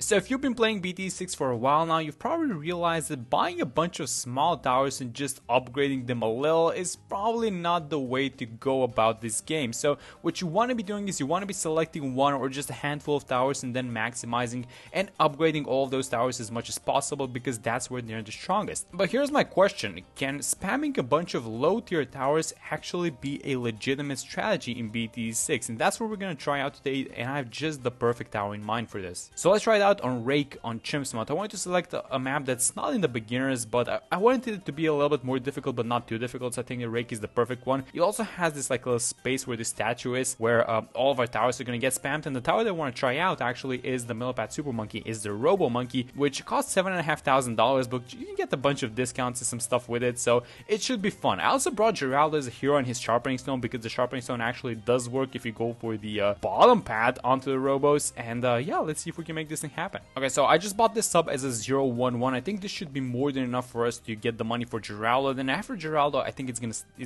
So if you've been playing BT6 for a while now, you've probably realized that buying a bunch of small towers and just upgrading them a little is probably not the way to go about this game. So what you want to be doing is you want to be selecting one or just a handful of towers and then maximizing and upgrading all of those towers as much as possible, because that's where they're the strongest. But here's my question: can spamming a bunch of low tier towers actually be a legitimate strategy in BT6? And that's what we're going to try out today, and I have just the perfect tower in mind for this. So let's try it out on Rake on Chimp's mod. I wanted to select a map that's not in the beginners, but I wanted it to be a little bit more difficult but not too difficult, so I think the Rake is the perfect one. It also has this like little space where the statue is, where all of our towers are going to get spammed, and the tower that I want to try out actually is the Millipede Super Monkey, is the Robo Monkey, which costs $7,500, but you can get a bunch of discounts and some stuff with it, so it should be fun. I also brought Geraldo as a hero on his Sharpening Stone, because the Sharpening Stone actually does work if you go for the bottom path onto the Robos, and yeah, let's see if we can make this thing happen. Okay, so I just bought this sub as a 011. I think this should be more than enough for us to get the money for Geraldo. Then after Geraldo, I think it's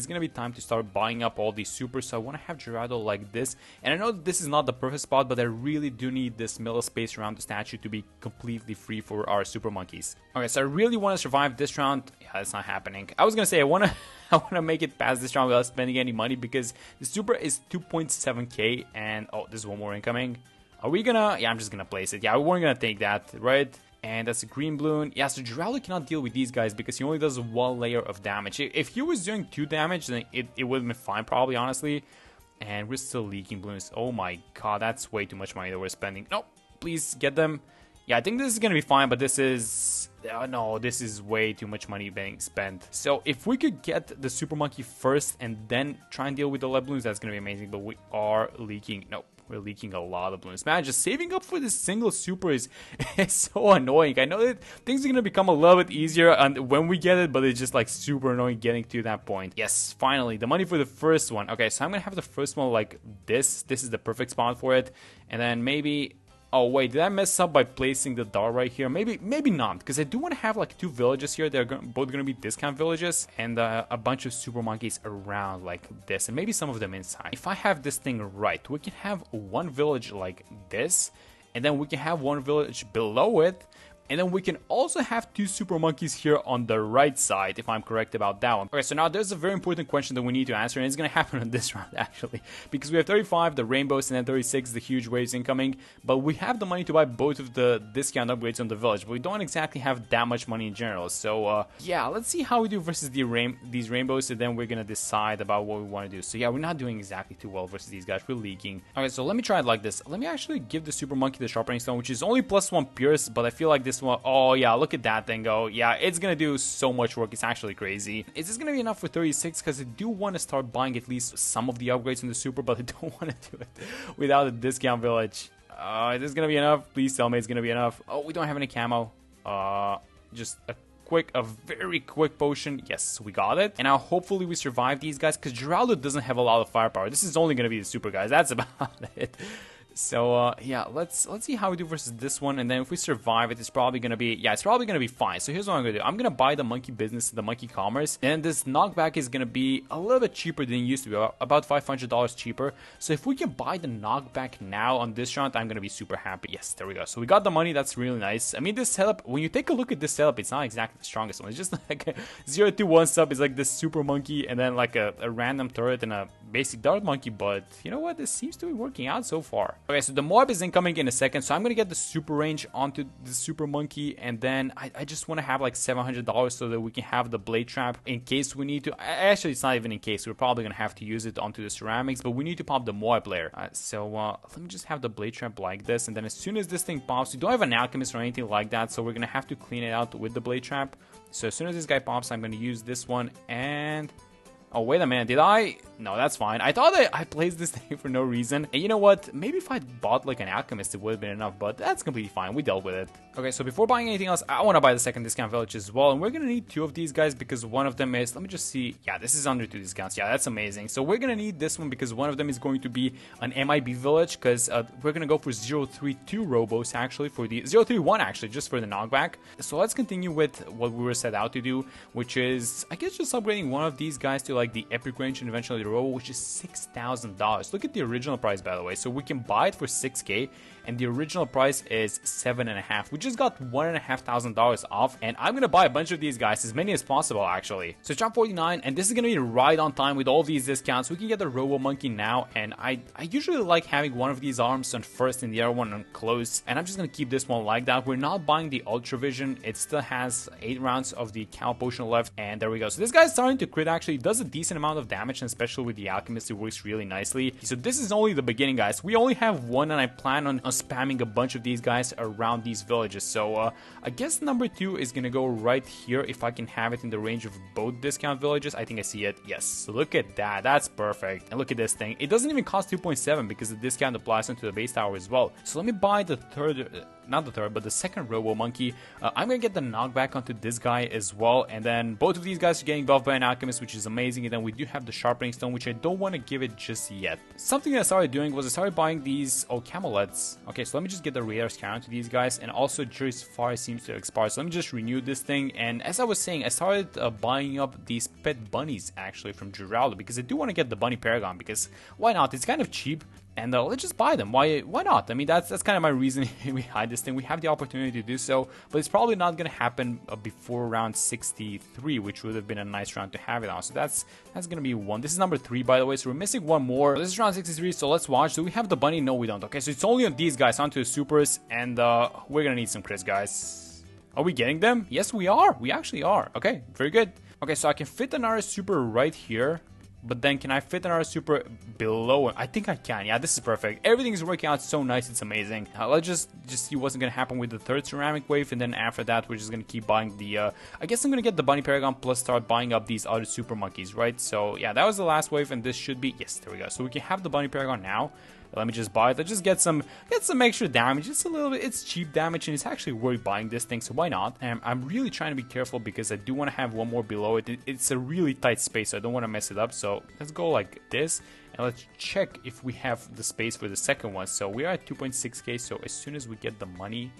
gonna be time to start buying up all these supers. So I want to have Geraldo like this, and I know this is not the perfect spot, but I really do need this middle space around the statue to be completely free for our super monkeys. Okay, so I really want to survive this round. Yeah, that's not happening. I was gonna say I want to make it past this round without spending any money, because the super is 2.7k, and oh, there's one more incoming. Are we gonna... yeah, I'm just gonna place it. Yeah, we weren't gonna take that, right? And that's a green balloon. Yeah, so Geraldo cannot deal with these guys because he only does one layer of damage. If he was doing 2 damage, then it would have been fine, probably, honestly. And we're still leaking balloons. Oh my god, that's way too much money that we're spending. No, please get them. Yeah, I think this is gonna be fine, but this is... no, this is way too much money being spent. So if we could get the Super Monkey first and then try and deal with the lead balloons, that's gonna be amazing. But we are leaking... no. We're leaking a lot of balloons. Man, just saving up for this single super is so annoying. I know that things are going to become a little bit easier when we get it, but it's just like super annoying getting to that point. Yes, finally, the money for the first one. Okay, so I'm going to have the first one like this. This is the perfect spot for it. And then maybe... oh wait, did I mess up by placing the dart right here? Maybe not, because I do want to have like 2 villages here. They're both going to be discount villages, and a bunch of super monkeys around like this, and maybe some of them inside. If I have this thing right, we can have 1 village like this, and then we can have 1 village below it. And then we can also have 2 super monkeys here on the right side, if I'm correct about that one. Okay, so now there's a very important question that we need to answer, and it's going to happen on this round, actually. Because we have 35, the rainbows, and then 36, the huge waves incoming. But we have the money to buy both of the discount upgrades on the village, but we don't exactly have that much money in general. So, yeah, let's see how we do versus these rainbows, and then we're going to decide about what we want to do. So, yeah, we're not doing exactly too well versus these guys. We're leaking. Okay, so let me try it like this. Let me actually give the super monkey the sharpening stone, which is only +1 pierce, but I feel like this one... oh yeah, look at that thing go. Yeah, it's gonna do so much work. It's actually crazy. Is this gonna be enough for 36? Because I do want to start buying at least some of the upgrades in the super, but I don't want to do it without a discount village. Is this gonna be enough? Please tell me it's gonna be enough. Oh, we don't have any camo. Just a very quick potion. Yes, we got it. And now hopefully we survive these guys, because Geraldo doesn't have a lot of firepower. This is only gonna be the super guys. That's about it. So, yeah, let's see how we do versus this one, and then if we survive it, it's probably gonna be, yeah, it's probably gonna be fine. So here's what I'm gonna do. I'm gonna buy the monkey business, the monkey commerce, and this knockback is gonna be a little bit cheaper than it used to be, about $500 cheaper. So if we can buy the knockback now on this round, I'm gonna be super happy. Yes, there we go. So we got the money. That's really nice. I mean, this setup, when you take a look at this setup, it's not exactly the strongest one. It's just like a 0-2-1 sub. It's like this super monkey, and then like a random turret and a basic dart monkey, but you know what? This seems to be working out so far. Okay, so the mob is incoming in a second, so I'm gonna get the super range onto the super monkey, and then I just want to have like $700 so that we can have the blade trap in case we need to. Actually, it's not even in case. We're probably gonna have to use it onto the ceramics, but we need to pop the mob layer. So let me just have the blade trap like this, and then as soon as this thing pops, we don't have an alchemist or anything like that, so we're gonna have to clean it out with the blade trap. So as soon as this guy pops, I'm gonna use this one, and... oh, wait a minute, did I? No, that's fine. I thought I placed this thing for no reason. And you know what? Maybe if I bought like an alchemist, it would have been enough, but that's completely fine. We dealt with it. Okay, so before buying anything else, I want to buy the second discount village as well. And we're going to need 2 of these guys because one of them is, let me just see. Yeah, this is under 2 discounts. Yeah, that's amazing. So we're going to need this one because one of them is going to be an MIB village, because we're going to go for 032 robos actually, for the 031 actually, just for the knockback. So let's continue with what we were set out to do, which is, I guess, just upgrading one of these guys to like the epic range and eventually the robo, which is $6,000. Look at the original price, by the way. So we can buy it for 6k, and the original price is $7.5. We just got $1,500 off, and I'm gonna buy a bunch of these guys, as many as possible actually. So it's round 49, and this is gonna be right on time with all these discounts. We can get the robo monkey now, and I usually like having one of these arms on first and the other one on close, and I'm just gonna keep this one like that. We're not buying the ultra vision. It still has 8 rounds of the cow potion left, and there we go. So this guy's starting to crit. Actually does a decent amount of damage, and especially with the alchemist it works really nicely. So this is only the beginning, guys. We only have one, and I plan on spamming a bunch of these guys around these villages. So I guess number 2 is gonna go right here if I can have it in the range of both discount villages. I think I see it. Yes, so look at that. That's perfect. And look at this thing. It doesn't even cost 2.7 because the discount applies onto the base tower as well. So let me buy the third, not the third, but the second robo monkey. I'm gonna get the knockback onto this guy as well, and then both of these guys are getting buffed by an alchemist, which is amazing. And then we do have the sharpening stone, which I don't want to give it just yet. Something that I started doing was I started buying these camulets. Okay, so let me just get the radar scanner to these guys, and also Jerry's fire seems to expire, so let me just renew this thing. And as I was saying, I started buying up these pet bunnies actually from Geraldo, because I do want to get the bunny paragon, because why not? It's kind of cheap. And let's just buy them. Why not? I mean, that's kind of my reason behind this thing. We have the opportunity to do so, but it's probably not going to happen before round 63, which would have been a nice round to have it on. So that's going to be 1. This is number 3, by the way, so we're missing 1 more. This is round 63, so let's watch. Do we have the bunny? No, we don't. Okay, so it's only on these guys, onto the supers, and we're going to need some crits, guys. Are we getting them? Yes, we are. We actually are. Okay, very good. Okay, so I can fit another super right here. But then can I fit another super below it? I think I can. Yeah, this is perfect. Everything is working out so nice. It's amazing. Let's just see what's going to happen with the third ceramic wave. And then after that, we're just going to keep buying the... I guess I'm going to get the bunny paragon plus start buying up these other super monkeys, right? So yeah, that was the last wave, and this should be... Yes, there we go. So we can have the bunny paragon now. Let me just buy it. Let's just get some extra damage, just a little bit. It's cheap damage, and it's actually worth buying this thing, so why not? And I'm really trying to be careful because I do want to have one more below it. It's a really tight space, so I don't want to mess it up. So let's go like this, and let's check if we have the space for the second one. So we are at 2.6k, so as soon as we get the money...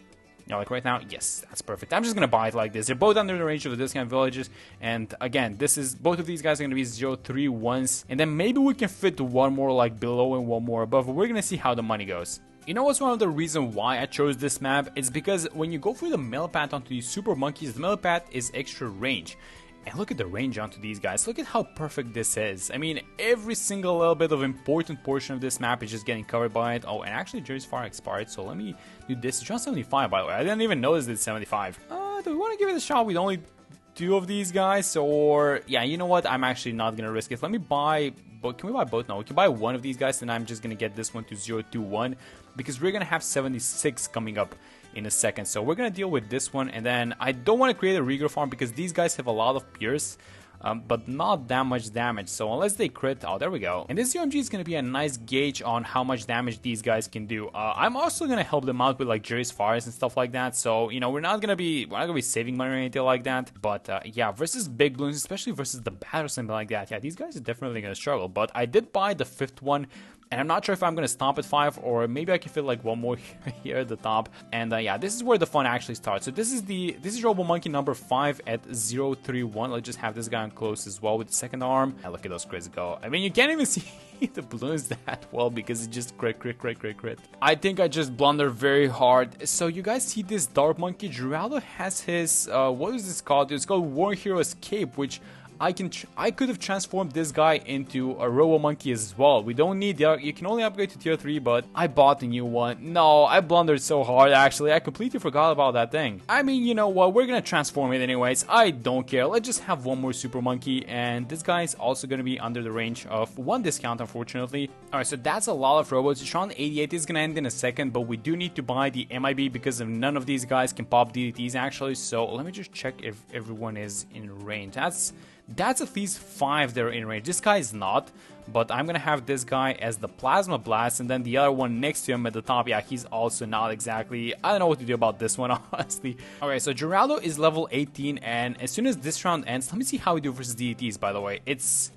You know, like right now, yes, that's perfect. I'm just gonna buy it like this. They're both under the range of the discount villages, and again, this is both of these guys are gonna be 0-3 ones, and then maybe we can fit one more like below and one more above. But we're gonna see how the money goes. You know what's one of the reasons why I chose this map? It's because when you go through the millipede onto these super monkeys, the millipede is extra range. And look at the range onto these guys. Look at how perfect this is. I mean, every single little bit of important portion of this map is just getting covered by it. Oh, and actually Jerry's fire expired, so let me do this. It's just 75, by the way. I didn't even notice it's 75. Do we want to give it a shot with only 2 of these guys? Or, yeah, you know what? I'm actually not going to risk it. Let me buy... But can we buy both? No, we can buy one of these guys, and I'm just going to get this one to 0-1, because we're going to have 76 coming up in a second. So we're going to deal with this one, and then I don't want to create a regrowth farm because these guys have a lot of pierce, but not that much damage. So unless they crit, oh, there we go. And this UMG is going to be a nice gauge on how much damage these guys can do. I'm also going to help them out with like Jerry's fires and stuff like that. So, you know, we're not going to be saving money or anything like that. But yeah, versus big balloons, especially versus the bat or something like that. Yeah, these guys are definitely going to struggle. But I did buy the 5th one, and I'm not sure if I'm going to stop at 5, or maybe I can fit like one more here at the top. And yeah, this is where the fun actually starts. So this is Robo Monkey number 5 at 0-3-1. Let's just have this guy on close as well with the second arm. And look at those crits go. I mean, you can't even see the balloons that well because it just crit. I think I just blundered very hard. So you guys see this Dark Monkey? Geraldo has his, what is this called? It's called War Hero's Cape, which... I could have transformed this guy into a robo monkey as well. We don't need the... You can only upgrade to tier 3, but I bought the new one. No, I blundered so hard, actually. I completely forgot about that thing. I mean, you know what? We're gonna transform it anyways. I don't care. Let's just have one more super monkey, and this guy is also gonna be under the range of 1 discount, unfortunately. Alright, so that's a lot of robots. Sean 88 is gonna end in a second, but we do need to buy the MIB because of none of these guys can pop DDTs, actually. So let me just check if everyone is in range. That's at least 5 that are in range. This guy is not, but I'm gonna have this guy as the Plasma Blast, and then the other one next to him at the top, yeah, he's also not exactly... I don't know what to do about this one, honestly. Okay, so Geraldo is level 18, and as soon as this round ends, let me see how we do versus DDTs, by the way. It's...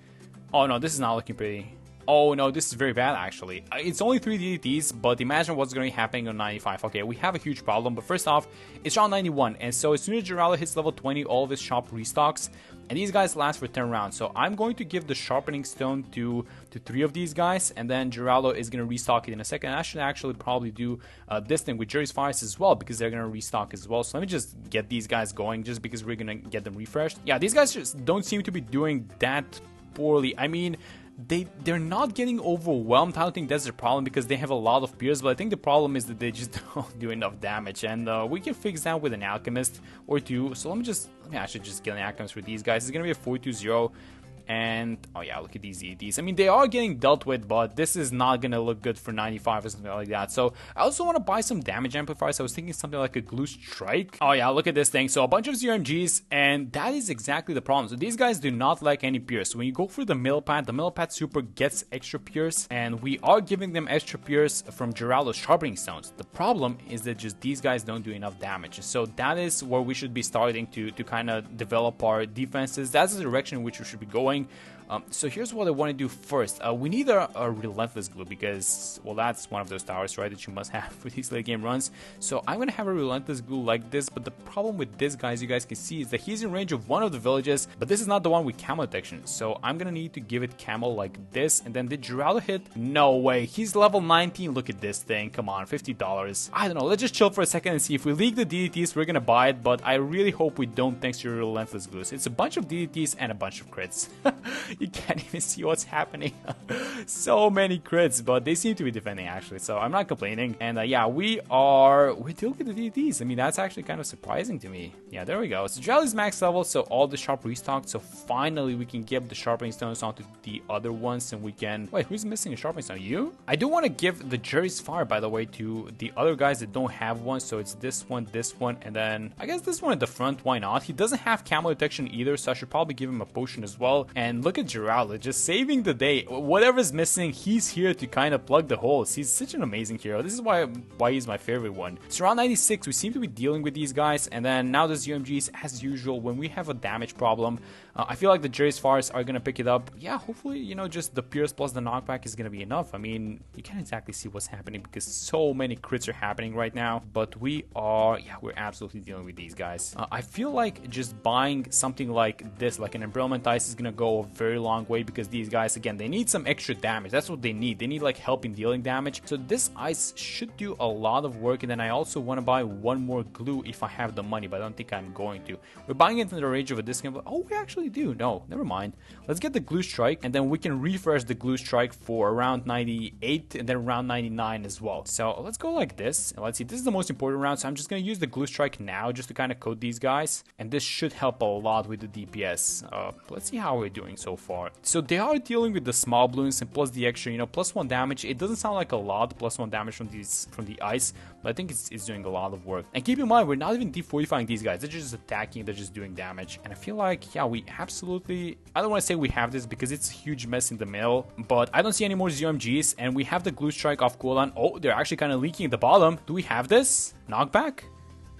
Oh no, this is not looking pretty. Oh no, this is very bad actually. It's only 3 DDTs, but imagine what's going to be happening on 95. Okay, we have a huge problem, but first off, it's round 91, and so as soon as Geraldo hits level 20, all of his shop restocks, and these guys last for 10 rounds. So I'm going to give the Sharpening Stone to 3 of these guys, and then Geraldo is going to restock it in a second. I should actually probably do this thing with Jerry's Fires as well, because they're going to restock as well. So let me just get these guys going, just because we're going to get them refreshed. Yeah, these guys just don't seem to be doing that poorly. I mean, they're not getting overwhelmed. I don't think that's the problem, because they have a lot of peers, but I think the problem is that they just don't do enough damage, and we can fix that with an Alchemist or 2. So let me actually just get an Alchemist for these guys. It's gonna be a 4-2-0. And oh yeah, look at these DDTs. I mean, they are getting dealt with, but this is not gonna look good for 95 or something like that. So I also want to buy some damage amplifiers. I was thinking something like a Glue Strike. Oh yeah, look at this thing. So a bunch of ZRMGs, and that is exactly the problem. So these guys do not like any pierce. So when you go for the Millipede super gets extra pierce, and we are giving them extra pierce from Geraldo's Sharpening Stones. The problem is that just these guys don't do enough damage. So that is where we should be starting to kind of develop our defenses. That's the direction in which we should be going. So here's what I want to do first. We need a Relentless Glue, because, well, that's one of those towers, right, that you must have for these late game runs. So I'm going to have a Relentless Glue like this, but the problem with this guy, as you guys can see, is that he's in range of one of the villages, but this is not the one with camo detection. So I'm going to need to give it camo like this. And then did Geraldo hit? No way. He's level 19. Look at this thing. Come on, $50. I don't know. Let's just chill for a second and see if we leak the DDTs, we're going to buy it, but I really hope we don't, thanks to Relentless Glues. It's a bunch of DDTs and a bunch of crits. You can't even see what's happening. So many crits, but they seem to be defending actually, so I'm not complaining. And yeah, we're dealing with the DDTs. I mean, that's actually kind of surprising to me. Yeah, there we go. So Jelly's max level, so all the sharp restocked. So finally we can give the Sharpening Stones onto the other ones, and we can... Wait, who's missing a Sharpening Stone? You? I do want to give the Jerry's Fire, by the way, to the other guys that don't have one. So it's this one, and then I guess this one at the front. Why not? He doesn't have camo detection either, so I should probably give him a potion as well. And look at Geraldo, just saving the day. Whatever's missing, he's here to kind of plug the holes. He's such an amazing hero. This is why he's my favorite one. So around 96, we seem to be dealing with these guys, and then now there's UMGs as usual. When we have a damage problem, I feel like the Jerry's Fires are gonna pick it up. Yeah, hopefully, you know, just the Pierce plus the knockback is gonna be enough. I mean, you can't exactly see what's happening because so many crits are happening right now, but we're absolutely dealing with these guys. I feel like just buying something like this, like an Embrilement Ice, is gonna go a very long way, because these guys, again, they need some extra damage. That's what they need. They need like help in dealing damage. So this ice should do a lot of work, and then I also want to buy one more glue if I have the money, but I don't think I'm going to. We're buying it in the range of a discount, but oh, we actually do. No, never mind. Let's get the Glue Strike, and then we can refresh the Glue Strike for around 98 and then around 99 as well. So let's go like this, and let's see. This is the most important round, so I'm just going to use the Glue Strike now just to kind of coat these guys, and this should help a lot with the DPS. Let's see how we're doing so far. So they are dealing with the small balloons, and plus the extra, you know, +1 damage. It doesn't sound like a lot, +1 damage from the ice, but I think it's doing a lot of work. And keep in mind, we're not even defortifying these guys. They're just attacking, they're just doing damage. And I feel like, yeah, we absolutely... I don't want to say we have this because it's a huge mess in the middle, but I don't see any more ZMGs, and we have the Glue Strike off cooldown. Oh, they're actually kind of leaking at the bottom. Do we have this? Knockback?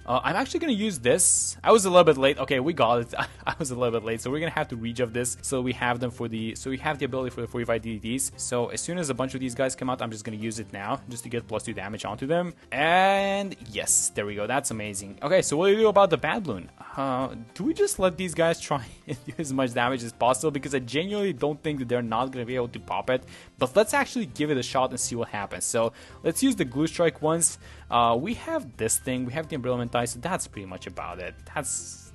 I'm actually going to use this. I was a little bit late. Okay, we got it. I was a little bit late, so we're going to have to rejuve this. So we have them for the... So we have the ability for the 45 DDTs. So as soon as a bunch of these guys come out, I'm just going to use it now, just to get +2 damage onto them. And yes, there we go. That's amazing. Okay, so what do we do about the Bad Balloon? Do we just let these guys try and do as much damage as possible? Because I genuinely don't think that they're not going to be able to pop it. But let's actually give it a shot and see what happens. So let's use the Glue Strike once. We have this thing. We have the Embrilement Ice. So that's pretty much about it. That's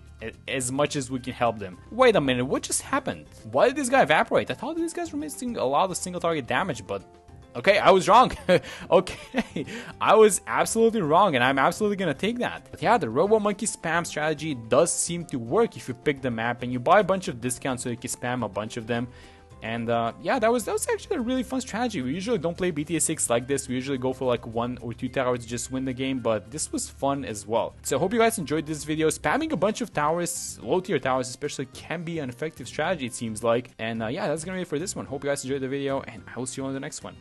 as much as we can help them. Wait a minute, what just happened? Why did this guy evaporate? I thought these guys were missing a lot of single target damage, but okay, I was wrong. Okay, I was absolutely wrong, and I'm absolutely gonna take that. But yeah, the Robo Monkey spam strategy does seem to work if you pick the map and you buy a bunch of discounts so you can spam a bunch of them. And yeah, that was actually a really fun strategy. We usually don't play BTA 6 like this. We usually go for like 1 or 2 towers to just win the game, but this was fun as well. So I hope you guys enjoyed this video. Spamming a bunch of towers, low tier towers especially, can be an effective strategy, it seems like. And yeah, that's gonna be it for this one. Hope you guys enjoyed the video, and I will see you on the next one.